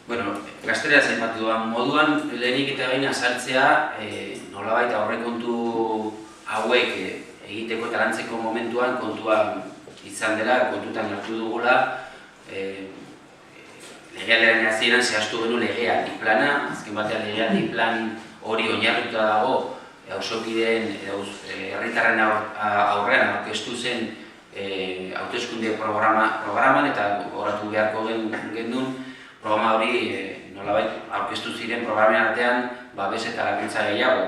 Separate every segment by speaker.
Speaker 1: Bueno, gaztereaz aipatu duan moduan, lehenik eta behin azaltzea nolabait aurrekontu hauek egiteko eta lantzeko momentuan kontuan izan dela, kontutan hartu dugula legealdiaren hasieran zehaztu genuen legealdi plana, azken batean legealdi plan hori oinarrituta dago auzokideen herritarren aurrean aurkeztu zen hauteskunde programan eta gogoratu beharko genuen programa hori nolabait aurkeztu ziren programen artean babes eta laguntza gehiago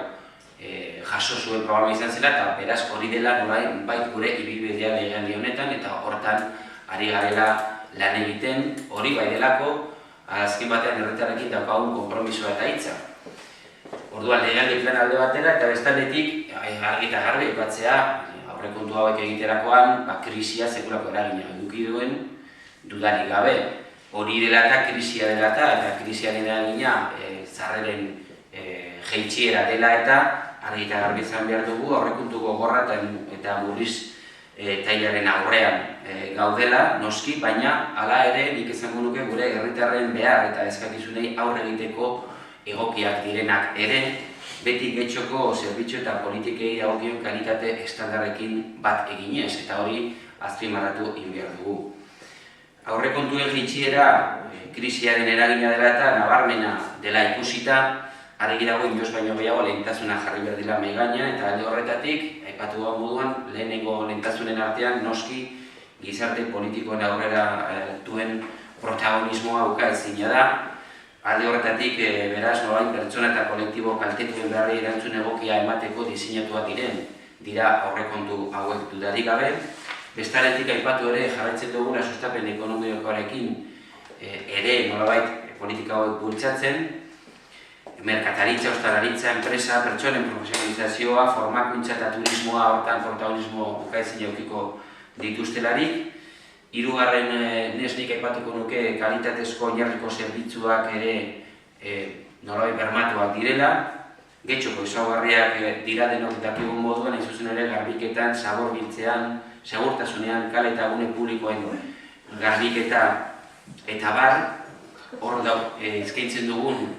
Speaker 1: jaso zuen programa izan zela eta beraz hori dela nolabait gure ibilbidea legealdi honetan eta hortan ari garela lan egiten hori bai delako azken batean herritarrekin daukagun konpromisoa eta hitza. Orduan legealdi plan alde batera eta bestaldetik argi eta garbi aipatzea aurrekontu hauek egiterakoan krisia sekulako eragina eduki duen dudarik gabe. Hori dela eta krisia dela eta krisiaren eragina sarreren jaitsiera dela eta argi eta garbi izan behar dugu aurrekontu gogorra eta murriz tailaren aurrean gaudela, noski, baina hala ere nik esango nuke gure herritarren behar eta eskakizunei aurre egiteko egokiak direnak ere beti getxoko zerbitzu eta politikei dagokion kalitate estandarrekin bat eginez eta hori azpimarratu egin behar dugu. Aurrekontuen jaitsiera krisiaren eragina dela eta nabarmena dela ikusita argi dago inoiz baino gehiago lehentasuna jarri behar dela mahai gainean eta alde horretatik aipatu da moduan lehenengo lehentasunen artean noski gizarte politikoen aurrera duen protagonismoa ukaezina da. Alde horretatik beraz nolabait pertsona eta kolektibo kaltetuen beharrei erantzun egokia emateko diseinatuak dira aurrekontu hauek dudarik gabe. Bestaletik aipatu ere jarraitzen dugula sustapen ekonomikoarekin ere nolabait politika hauek bultzatzen, merkataritza, ostalaritza, enpresa, pertsonen profesionalizazioa, formakuntza eta turismoa hortan protagonismo ukaezina edukiko dituztelarik. Hirugarren nik aipatuko nuke kalitatezko oinarriko zerbitzuak ere nolabait bermatuak direla. Getxoko ezaugarriak dira denok dakigun moduan, hain zuzen ere garbiketan, zaborbiltzean, segurtasunean, kale eta gune publikoen garbiketa eta bar, hor eskaintzen dugun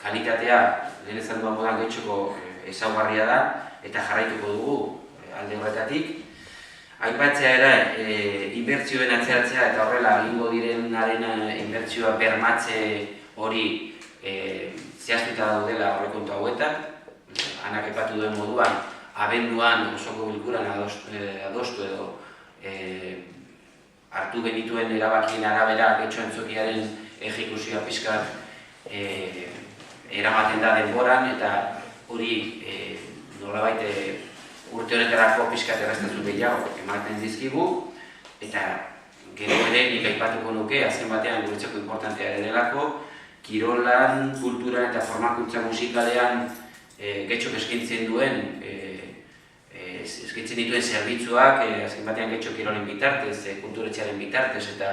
Speaker 1: kalitatea lehen esan duan modan getxoko ezaugarria da eta jarraituko dugu alde horretatik. Aipatzea ere inbertsioen atzeratzea eta horrela egingo direnaren inbertsioa bermatze hori zehaztuta daudela aurrekontu hauetan. Anak aipatu duen moduan, abenduan osoko bilkuran adostu edo hartu genituen erabakien arabera getxo antzokiaren ejekuzioa pixkat eramaten da denboran eta hori nolabait urte honetarako pixkat erreztasun gehiago ematen dizkigu eta gero ere nik aipatuko nuke azken batean guretzako importantea ere delako kirolan, kulturan eta formakuntza musikalean getxok eskaintzen dituen zerbitzuak azken batean getxo kirolen bitartez, kulturetxearen bitartez eta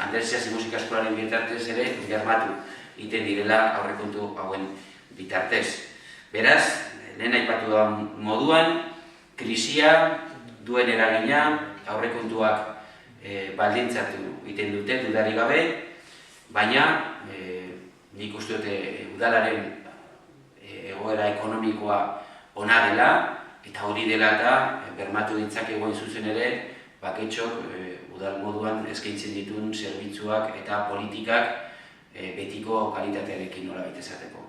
Speaker 1: Andersiasi musika eskolaren bitartez ere bermatu egiten direla aurrekontu hauen bitartez. Beraz, lehen aipatu da moduan, krisia duen eragina aurrekontuak baldintzatu egiten dute dudarik gabe, baina nik uste dute udalaren egoera ekonomikoa ona dela eta hori dela eta bermatu ditzakegu hain zuzen ere baketxok udal moduan eskaintzen dituen zerbitzuak eta politikak betiko kalitatearekin nolabait esateko.